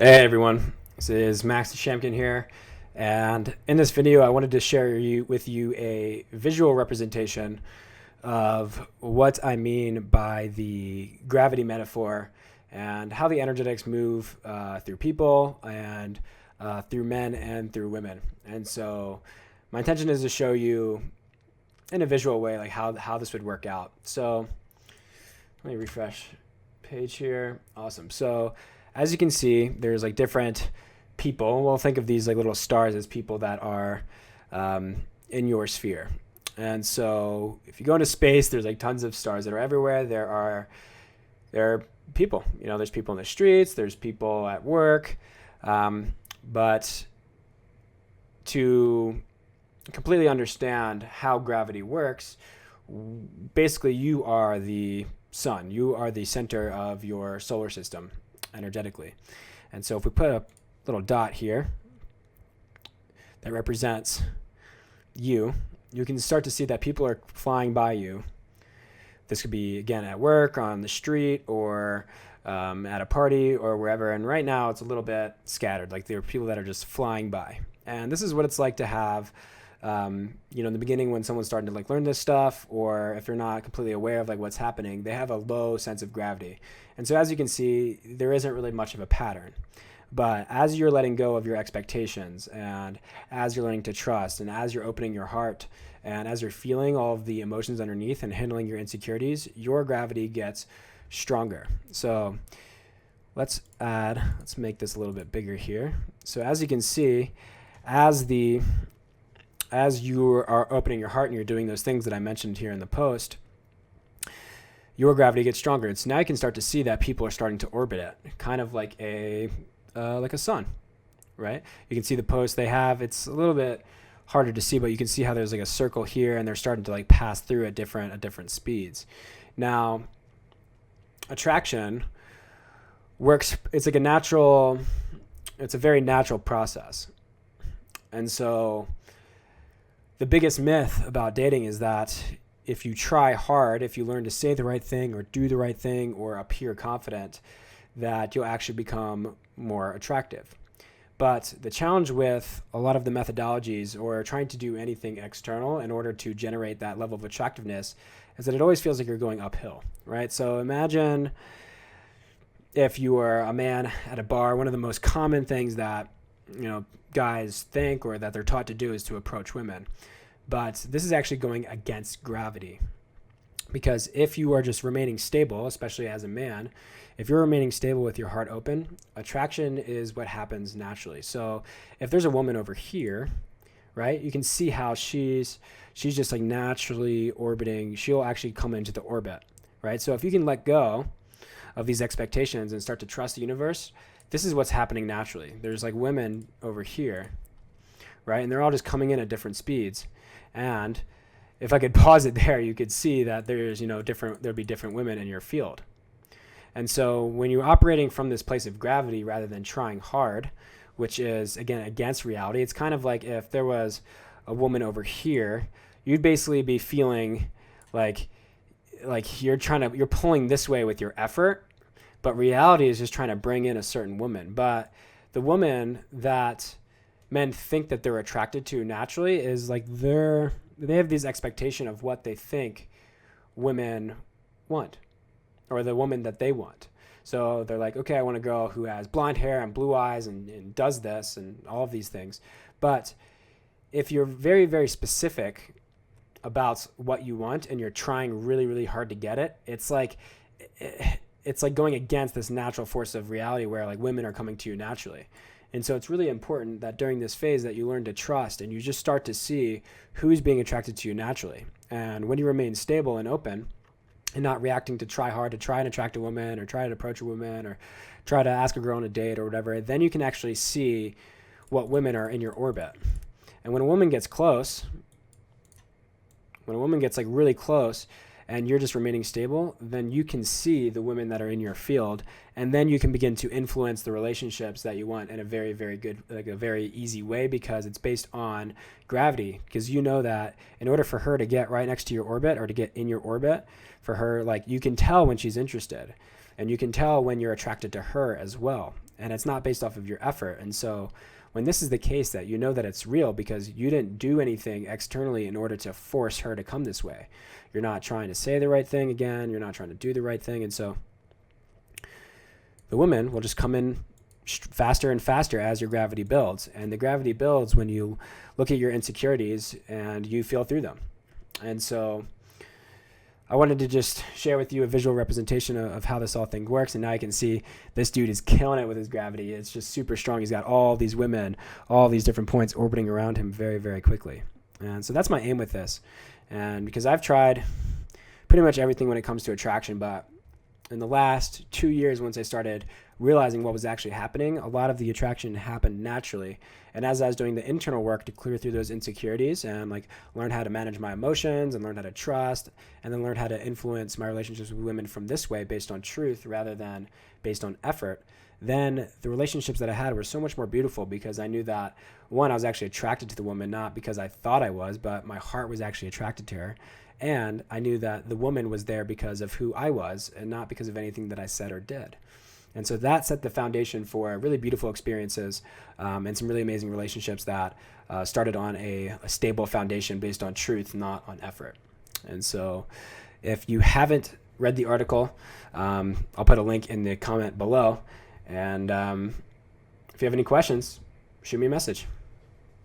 Hey everyone, this is Max Shamkin here, and in this video I wanted to share with you a visual representation of what I mean by the gravity metaphor and how the energetics move through people and through men and through women. And so my intention is to show you in a visual way like how this would work out. So let me refresh page here. Awesome. So as you can see, there's like different people. Well, think of these like little stars as people that are in your sphere. And so if you go into space, there's like tons of stars that are everywhere. There are people, there's people in the streets, there's people at work. But to completely understand how gravity works, basically you are the sun. You are the center of your solar system energetically. And so if we put a little dot here that represents you can start to see that people are flying by you. This could be, again, at work, on the street, or at a party, or wherever. And right now it's a little bit scattered. Like there are people that are just flying by. And this is what it's like to have in the beginning when someone's starting to like learn this stuff, or if they're not completely aware of like what's happening, they have a low sense of gravity. And so as you can see, there isn't really much of a pattern. But as you're letting go of your expectations, and as you're learning to trust, and as you're opening your heart, and as you're feeling all of the emotions underneath and handling your insecurities, your gravity gets stronger. So let's make this a little bit bigger here. So as you can see, as you are opening your heart and you're doing those things that I mentioned here in the post, your gravity gets stronger. And so now you can start to see that people are starting to orbit it, kind of like a sun, right? You can see the post they have. It's a little bit harder to see, but you can see how there's like a circle here, and they're starting to like pass through at different speeds. Now, attraction works. It's like it's a very natural process. And so the biggest myth about dating is that if you try hard, if you learn to say the right thing or do the right thing or appear confident, that you'll actually become more attractive. But the challenge with a lot of the methodologies or trying to do anything external in order to generate that level of attractiveness is that it always feels like you're going uphill, right? So imagine if you were a man at a bar. One of the most common things that guys think or that they're taught to do is to approach women. But this is actually going against gravity, because if you are just remaining stable, especially as a man, if you're remaining stable with your heart open, attraction is what happens naturally. So if there's a woman over here, right, you can see how she's just like naturally orbiting. She'll actually come into the orbit, right? So if you can let go of these expectations and start to trust the universe, this is what's happening naturally. There's like women over here, right? And they're all just coming in at different speeds. And if I could pause it there, you could see that there'd be different women in your field. And so when you're operating from this place of gravity rather than trying hard, which is, again, against reality, it's kind of like if there was a woman over here, you'd basically be feeling like you're pulling this way with your effort, but reality is just trying to bring in a certain woman. But the woman that men think that they're attracted to naturally is like they have these expectation of what they think women want, or the woman that they want. So they're like, okay, I want a girl who has blonde hair and blue eyes and does this and all of these things. But if you're very, very specific about what you want and you're trying really, really hard to get it, it's like going against this natural force of reality where like women are coming to you naturally. And so it's really important that during this phase that you learn to trust and you just start to see who's being attracted to you naturally. And when you remain stable and open and not reacting to try hard to try and attract a woman or try to approach a woman or try to ask a girl on a date or whatever, then you can actually see what women are in your orbit. And when a woman gets like really close, and you're just remaining stable, then you can see the women that are in your field, and then you can begin to influence the relationships that you want in a very, very good, like a very easy way, because it's based on gravity. Because you know that in order for her to get right next to your orbit or to get in your orbit, for her, like, you can tell when she's interested, and you can tell when you're attracted to her as well. and it's not based off of your effort. And so when this is the case, that you know that it's real because you didn't do anything externally in order to force her to come this way. You're not trying to say the right thing again. You're not trying to do the right thing. And so the woman will just come in faster and faster as your gravity builds. And the gravity builds when you look at your insecurities and you feel through them. And so I wanted to just share with you a visual representation of how this all thing works. And now I can see this dude is killing it with his gravity. It's just super strong. He's got all these women, all these different points orbiting around him very, very quickly. And so that's my aim with this. And because I've tried pretty much everything when it comes to attraction, but in the last 2 years, once I started realizing what was actually happening, a lot of the attraction happened naturally. And as I was doing the internal work to clear through those insecurities and like learn how to manage my emotions and learn how to trust, and then learn how to influence my relationships with women from this way based on truth rather than based on effort, then the relationships that I had were so much more beautiful because I knew that, one, I was actually attracted to the woman, not because I thought I was, but my heart was actually attracted to her. And I knew that the woman was there because of who I was and not because of anything that I said or did. And so that set the foundation for really beautiful experiences and some really amazing relationships that started on a stable foundation based on truth, not on effort. And so if you haven't read the article, I'll put a link in the comment below. And if you have any questions, shoot me a message.